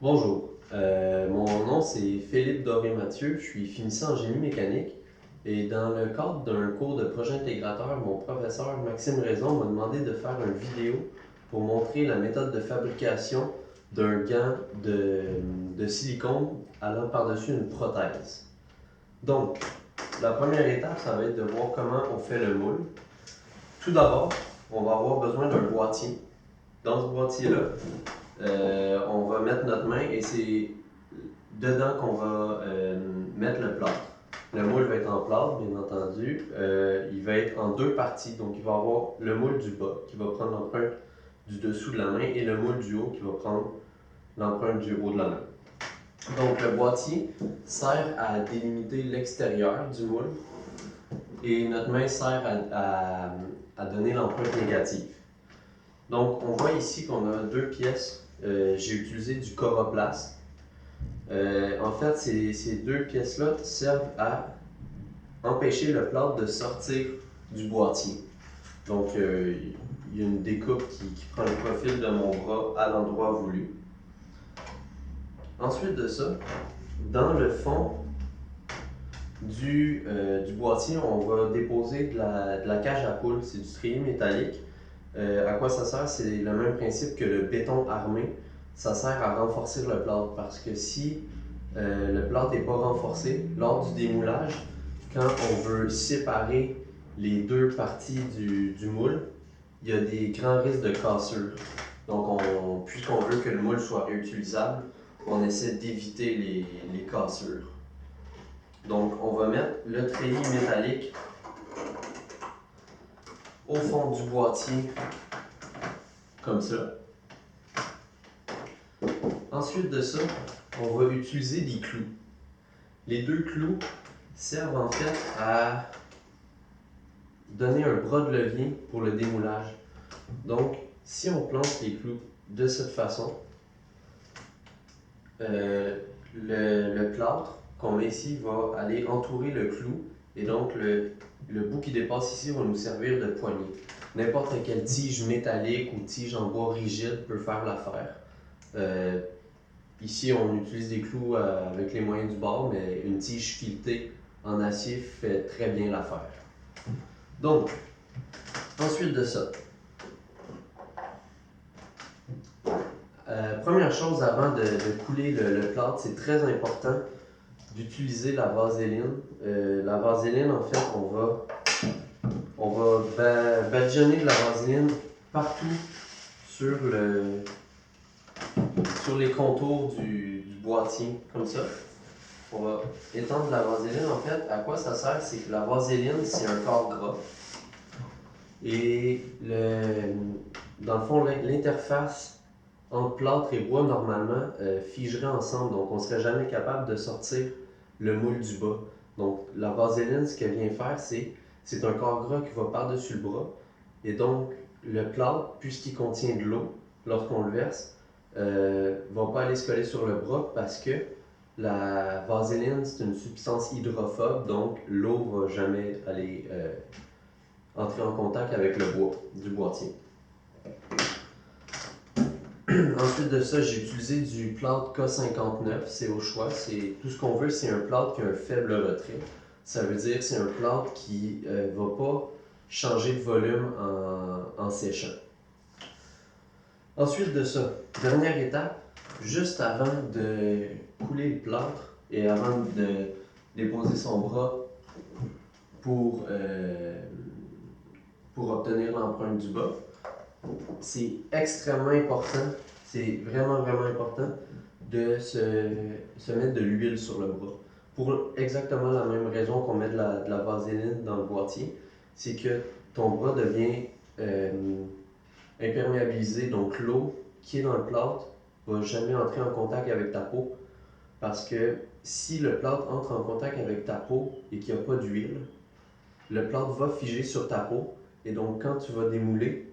Bonjour, mon nom c'est Philippe Doré-Mathieu, je suis finissant en génie mécanique et dans le cadre d'un cours de projet intégrateur, mon professeur Maxime Raison m'a demandé de faire une vidéo pour montrer la méthode de fabrication d'un gant de silicone allant par-dessus une prothèse. Donc, la première étape, ça va être de voir comment on fait le moule. Tout d'abord, on va avoir besoin d'un boîtier. Dans ce boîtier-là, on va mettre notre main et c'est dedans qu'on va mettre le plâtre. Le moule va être en plâtre, bien entendu. Il va être en deux parties. Donc, il va avoir le moule du bas qui va prendre l'empreinte du dessous de la main et le moule du haut qui va prendre l'empreinte du haut de la main. Donc, le boîtier sert à délimiter l'extérieur du moule et notre main sert à donner l'empreinte négative. Donc, on voit ici qu'on a deux pièces. J'ai utilisé du Coroplast. En fait, ces deux pièces-là servent à empêcher le plâtre de sortir du boîtier. Donc, il y a une découpe qui prend le profil de mon bras à l'endroit voulu. Ensuite de ça, dans le fond du boîtier, on va déposer de la cage à poules. C'est du treillis métallique. À quoi ça sert? C'est le même principe que le béton armé. Ça sert à renforcer le plâtre parce que si le plâtre n'est pas renforcé, lors du démoulage, quand on veut séparer les deux parties du moule, il y a des grands risques de cassure. Donc, puisqu'on veut que le moule soit réutilisable, on essaie d'éviter les cassures. Donc, on va mettre le treillis métallique au fond du boîtier, comme ça. Ensuite de ça, on va utiliser des clous. Les deux clous servent en fait à donner un bras de levier pour le démoulage. Donc, si on plante les clous de cette façon, le plâtre qu'on met ici va aller entourer le clou et donc le bout qui dépasse ici va nous servir de poignée. N'importe quelle tige métallique ou tige en bois rigide peut faire l'affaire. Ici, on utilise des clous avec les moyens du bord, mais une tige filetée en acier fait très bien l'affaire. Donc, ensuite de ça, première chose avant de couler le plâtre, c'est très important d'utiliser la vaseline. La vaseline, en fait, on va badigeonner de la vaseline partout sur les contours du boîtier, comme ça. On va étendre la vaseline. En fait, à quoi ça sert? C'est que la vaseline, c'est un corps gras. Et dans le fond, l'interface entre plâtre et bois, normalement, figerait ensemble. Donc, on ne serait jamais capable de sortir le moule du bas. Donc, la vaseline, ce qu'elle vient faire, c'est un corps gras qui va par-dessus le bras. Et donc, le plâtre, puisqu'il contient de l'eau, lorsqu'on le verse, va pas aller se coller sur le bras parce que la vaseline, c'est une substance hydrophobe, donc l'eau va jamais aller entrer en contact avec le bois du boîtier. Ensuite de ça, j'ai utilisé du plâtre K59, c'est au choix. Tout ce qu'on veut, c'est un plâtre qui a un faible retrait. Ça veut dire que c'est un plâtre qui ne va pas changer de volume en séchant. Ensuite de ça, dernière étape, juste avant de couler le plâtre et avant de déposer son bras pour obtenir l'empreinte du bas, c'est extrêmement important, c'est vraiment important de se mettre de l'huile sur le bras. Pour exactement la même raison qu'on met de la vaseline dans le boîtier, c'est que ton bras devient imperméabilisé, donc l'eau qui est dans le plâtre ne va jamais entrer en contact avec ta peau parce que si le plâtre entre en contact avec ta peau et qu'il n'y a pas d'huile, le plâtre va figer sur ta peau et donc quand tu vas démouler,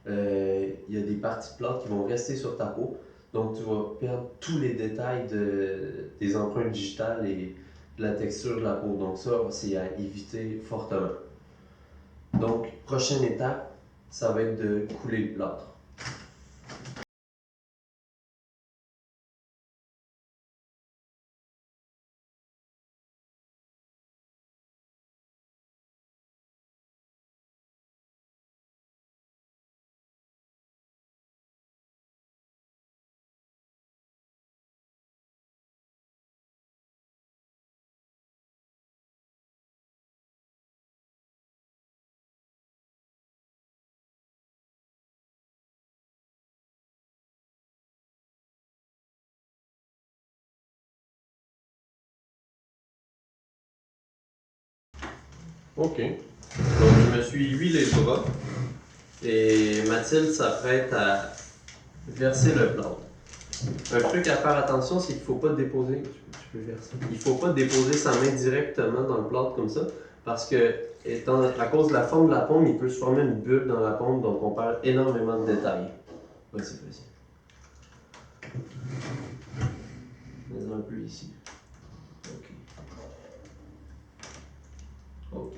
il y a des parties de plâtre qui vont rester sur ta peau. Donc, tu vas perdre tous les détails des empreintes digitales et de la texture de la peau. Donc, ça, c'est à éviter fortement. Donc, prochaine étape, ça va être de couler le plâtre. Ok. Donc, je me suis huilé le bras et Mathilde s'apprête à verser le plâtre. Un truc à faire attention, c'est qu'il ne faut pas déposer. Tu peux verser. Il faut pas déposer sa main directement dans le plâtre comme ça, parce que à cause de la forme de la paume, il peut se former une bulle dans la paume, donc on perd énormément de détails. Vas-y, vas-y. Mets un peu ici. Ok. Ok.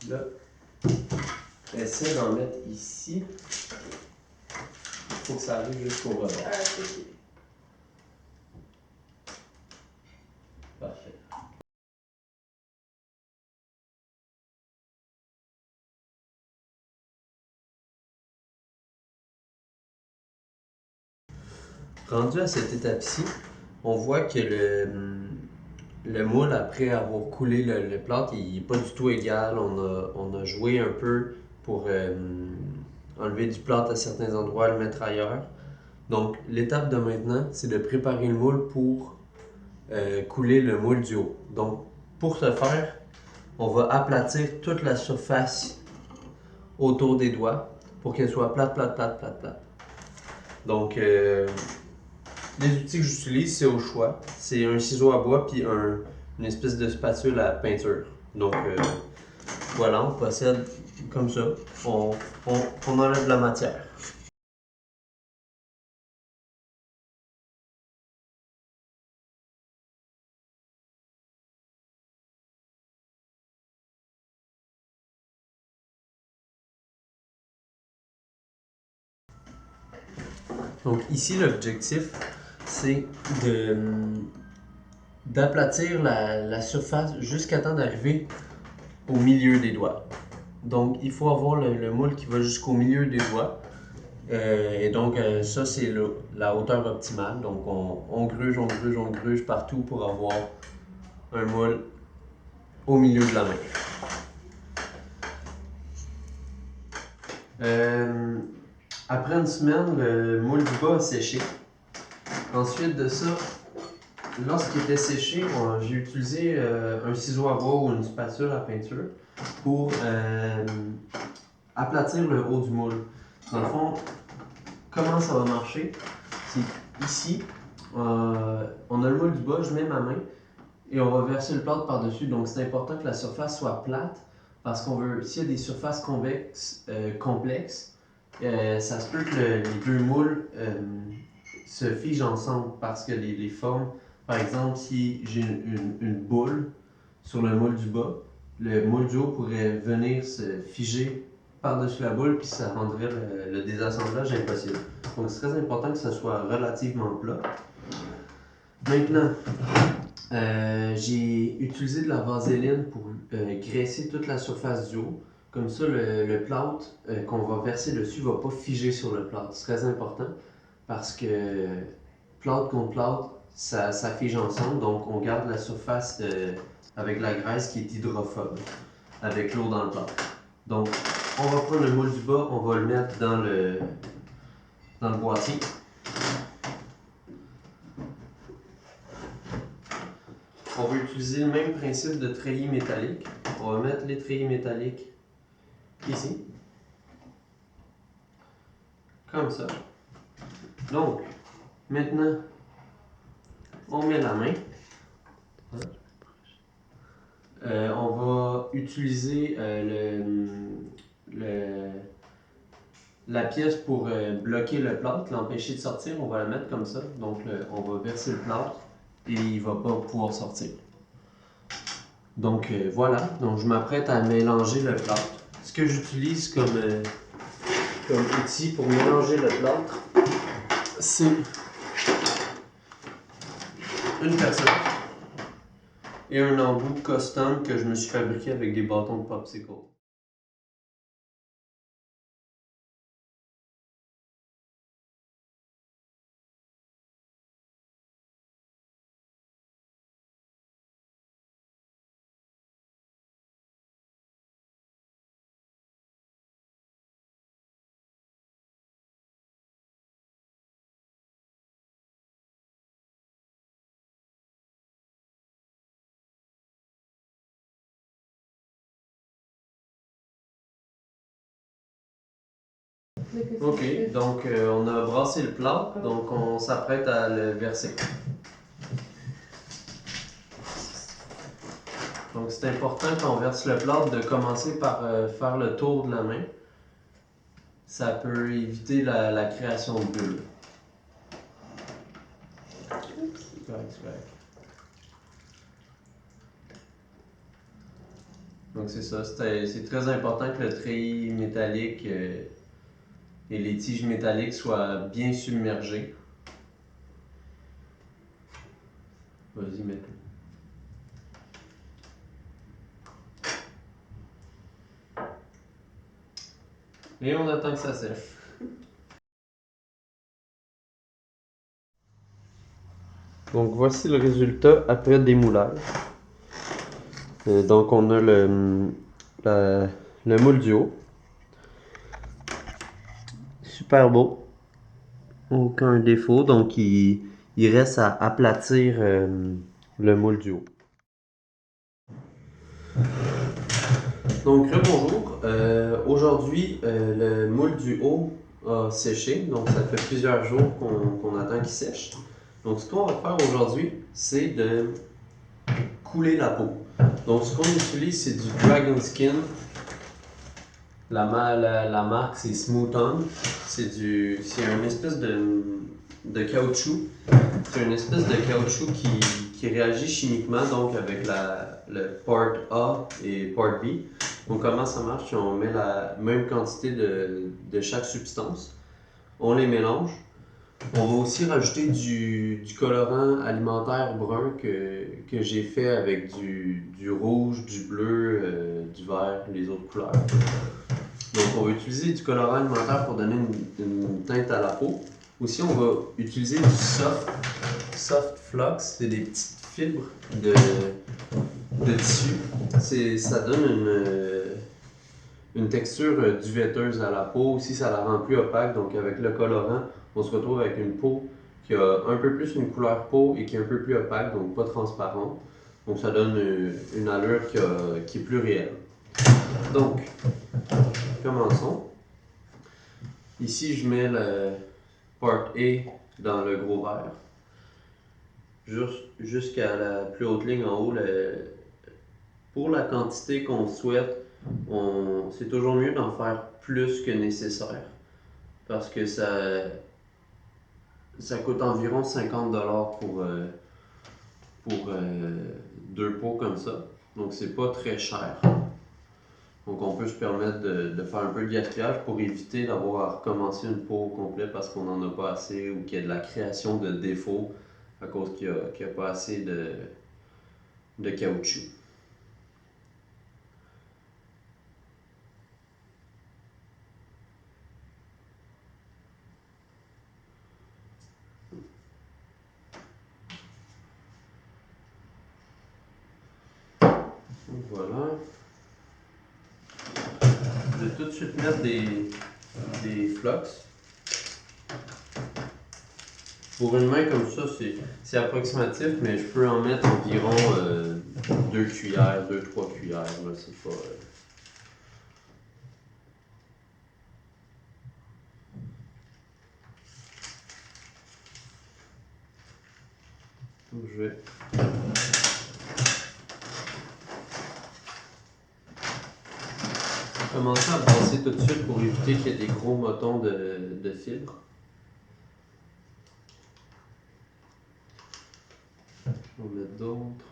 Là, essaie d'en mettre ici. Il faut que ça arrive jusqu'au rebord. Ok. Parfait. Rendu à cette étape-ci, on voit que le moule, après avoir coulé le plâtre, il n'est pas du tout égal. On a joué un peu pour enlever du plâtre à certains endroits, le mettre ailleurs. Donc, l'étape de maintenant, c'est de préparer le moule pour couler le moule du haut. Donc, pour ce faire, on va aplatir toute la surface autour des doigts pour qu'elle soit plate, plate, plate, plate, plate. Donc, les outils que j'utilise, c'est au choix. C'est un ciseau à bois puis une espèce de spatule à peinture. Donc, voilà, on procède comme ça. On, on enlève la matière. Donc, ici, l'objectif, c'est d'aplatir la surface jusqu'à temps d'arriver au milieu des doigts. Donc, il faut avoir le moule qui va jusqu'au milieu des doigts. Et donc, ça, c'est la hauteur optimale. Donc, on gruge partout pour avoir un moule au milieu de la main. Euh, Après une semaine, le moule du bas a séché. Ensuite de ça, lorsqu'il était séché, j'ai utilisé un ciseau à bois ou une spatule à peinture pour aplatir le haut du moule. Dans le fond, comment ça va marcher? C'est ici, on a le moule du bas, je mets ma main et on va verser le plâtre par-dessus. Donc c'est important que la surface soit plate parce qu'on veut, s'il y a des surfaces convexes complexes, ça se peut que les deux moules se figent ensemble parce que les formes, par exemple, si j'ai une boule sur le moule du bas, le moule du haut pourrait venir se figer par-dessus la boule puis ça rendrait le désassemblage impossible. Donc c'est très important que ça soit relativement plat. Maintenant, j'ai utilisé de la vaseline pour graisser toute la surface du haut. Comme ça, le plâtre qu'on va verser dessus ne va pas figer sur le plâtre. C'est très important parce que plâtre contre plâtre, ça fige ensemble. Donc, on garde la surface avec la graisse qui est hydrophobe, avec l'eau dans le plâtre. Donc, on va prendre le moule du bas, on va le mettre dans le boîtier. On va utiliser le même principe de treillis métallique. On va mettre les treillis métalliques ici. Comme ça. Donc, maintenant, on met la main. On va utiliser la pièce pour bloquer le plâtre, l'empêcher de sortir. On va la mettre comme ça. Donc, on va verser le plâtre et il ne va pas pouvoir sortir. Donc, voilà. Donc, je m'apprête à mélanger le plâtre. Ce que j'utilise comme outil pour mélanger le plâtre, c'est une personne et un embout custom que je me suis fabriqué avec des bâtons de popsicle. Ok, donc on a brassé le plâtre, donc on s'apprête à le verser. Donc c'est important quand on verse le plâtre de commencer par faire le tour de la main. Ça peut éviter la création de bulles. Donc c'est ça, c'est très important que le treillis métallique et les tiges métalliques soient bien submergées. Vas-y, mets-le. Et on attend que ça sèche. Donc voici le résultat après démoulage. Donc on a le moule du haut. Super beau. Aucun défaut. Donc il reste à aplatir le moule du haut. Donc rebonjour. Aujourd'hui, le moule du haut a séché. Donc ça fait plusieurs jours qu'on attend qu'il sèche. Donc ce qu'on va faire aujourd'hui, c'est de couler la peau. Donc ce qu'on utilise, c'est du Dragon Skin. La marque, c'est Smooth On. C'est une espèce de caoutchouc. C'est une espèce de caoutchouc qui réagit chimiquement, donc avec le port A et port B. Donc comment ça marche? On met la même quantité de chaque substance. On les mélange. On va aussi rajouter du colorant alimentaire brun que j'ai fait avec du rouge, du bleu, du vert, les autres couleurs. Donc on va utiliser du colorant alimentaire pour donner une teinte à la peau. Aussi on va utiliser du soft flux, c'est des petites fibres de tissu. Ça donne une texture duvetteuse à la peau. Aussi ça la rend plus opaque, donc avec le colorant, on se retrouve avec une peau qui a un peu plus une couleur peau et qui est un peu plus opaque, donc pas transparente. Donc ça donne une allure qui est plus réelle. Donc, commençons. Ici, je mets le part A dans le gros verre. Jusqu'à la plus haute ligne en haut. Pour la quantité qu'on souhaite, c'est toujours mieux d'en faire plus que nécessaire. Parce que ça coûte environ 50$ pour deux pots comme ça. Donc c'est pas très cher. Donc on peut se permettre de faire un peu de gaspillage pour éviter d'avoir à recommencer une peau au complet parce qu'on n'en a pas assez ou qu'il y a de la création de défauts à cause qu'il n'y a pas assez de caoutchouc. Donc voilà. Je vais tout de suite mettre des flux. Pour une main comme ça, c'est approximatif, mais je peux en mettre environ 2 cuillères, 2-3 cuillères. Là, c'est pas. Donc, je vais commencer à brasser tout de suite pour éviter qu'il y ait des gros motons de fibres. On va mettre d'autres.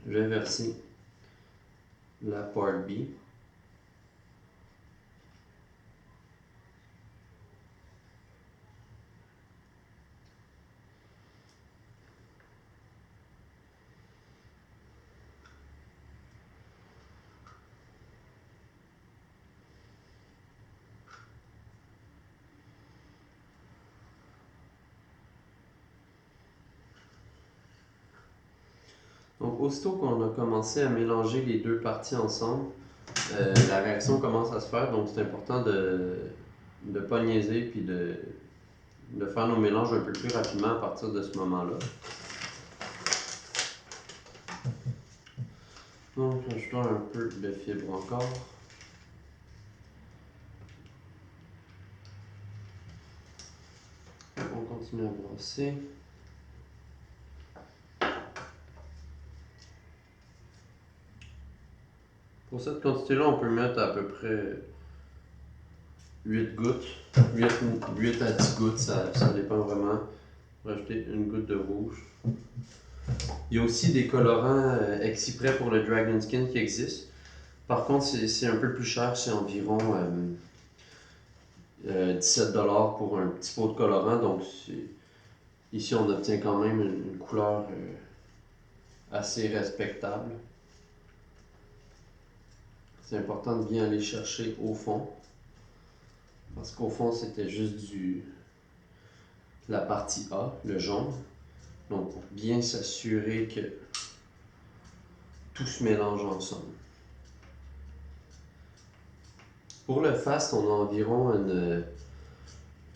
Je vais verser la part B. Donc, aussitôt qu'on a commencé à mélanger les deux parties ensemble, la réaction commence à se faire. Donc, c'est important de ne pas niaiser puis de faire nos mélanges un peu plus rapidement à partir de ce moment-là. Donc, rajoutons un peu de fibre encore. On continue à brasser. Pour cette quantité-là, on peut mettre à peu près 8 gouttes. 8 à 10 gouttes, ça dépend vraiment. Rajouter une goutte de rouge. Il y a aussi des colorants exprès pour le Dragon Skin qui existent. Par contre, c'est un peu plus cher, c'est environ 17$ pour un petit pot de colorant. Donc ici, on obtient quand même une couleur assez respectable. C'est important de bien aller chercher au fond. Parce qu'au fond, c'était juste la partie A, le jaune. Donc, pour bien s'assurer que tout se mélange ensemble. Pour le fast, on a environ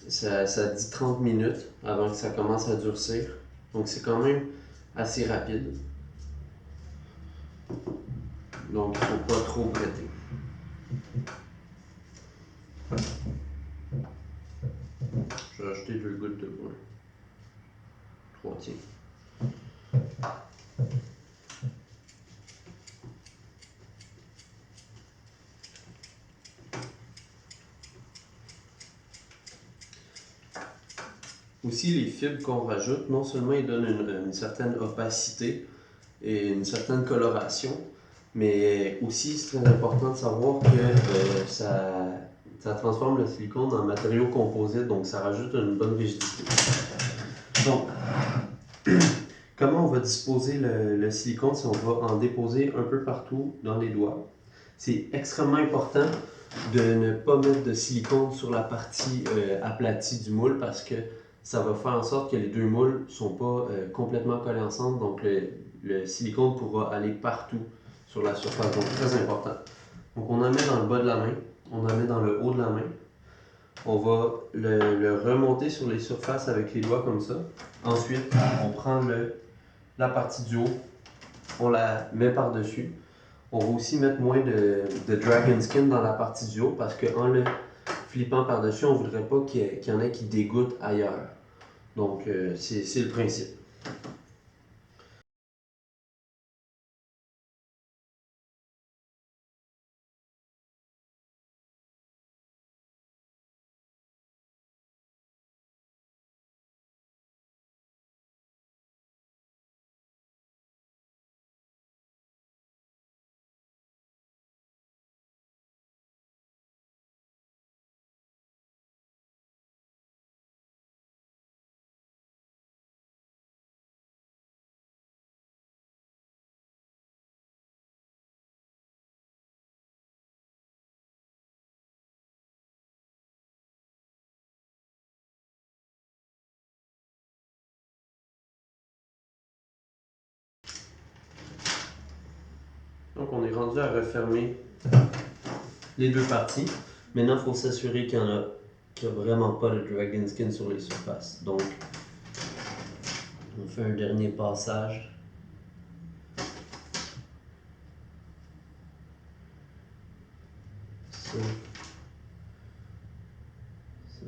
ça dit 30 minutes avant que ça commence à durcir. Donc, c'est quand même assez rapide. Donc, il ne faut pas trop bretter. Je vais rajouter 2 gouttes de brun. 3 tiens. Aussi, les fibres qu'on rajoute, non seulement ils donnent une certaine opacité et une certaine coloration, mais aussi c'est très important de savoir que ça transforme le silicone en matériau composite, donc ça rajoute une bonne rigidité. Donc, comment on va disposer le silicone si on va en déposer un peu partout dans les doigts? C'est extrêmement important de ne pas mettre de silicone sur la partie aplatie du moule parce que ça va faire en sorte que les deux moules ne sont pas complètement collés ensemble, donc le silicone pourra aller partout sur la surface, donc très important. Donc on en met dans le bas de la main, on en met dans le haut de la main, on va le remonter sur les surfaces avec les doigts comme ça. Ensuite, on prend la partie du haut, on la met par-dessus. On va aussi mettre moins de Dragon Skin dans la partie du haut parce qu'en le flippant par-dessus, on ne voudrait pas qu'il y en ait qui dégoûtent ailleurs. Donc, c'est le principe. Donc, on est rendu à refermer les deux parties. Maintenant, il faut s'assurer qu'il n'y a vraiment pas de Dragon Skin sur les surfaces. Donc, on fait un dernier passage. Ça. Ça.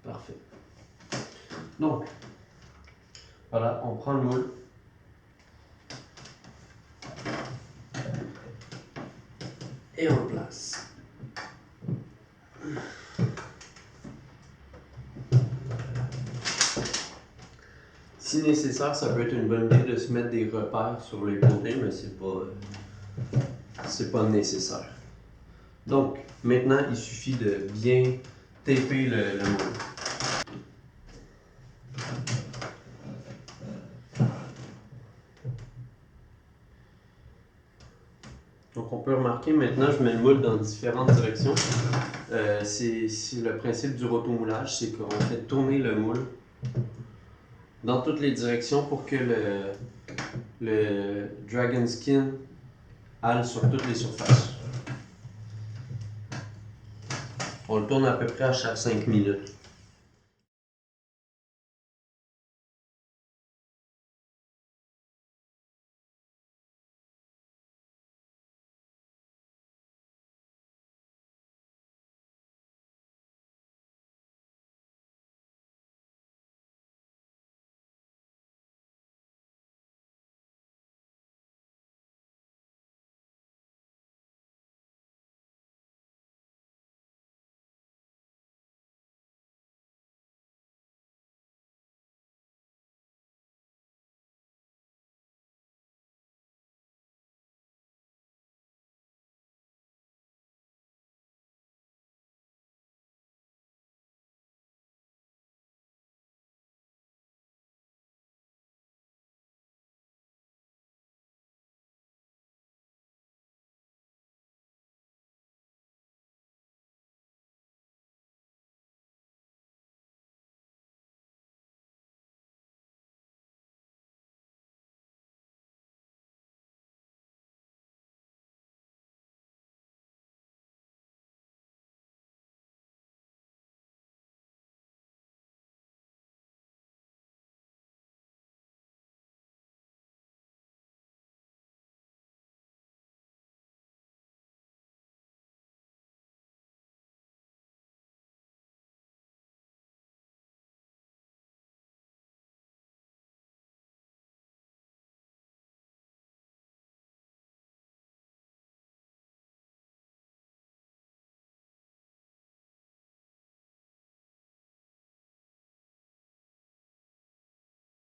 Parfait. Donc, voilà, on prend le moule. Et on place. Si nécessaire, ça peut être une bonne idée de se mettre des repères sur les côtés, mais c'est pas nécessaire. Donc, maintenant, il suffit de bien taper le moule. Donc on peut remarquer maintenant, je mets le moule dans différentes directions. C'est le principe du rotomoulage, c'est qu'on fait tourner le moule dans toutes les directions pour que le Dragon Skin aille sur toutes les surfaces. On le tourne à peu près à chaque 5 minutes.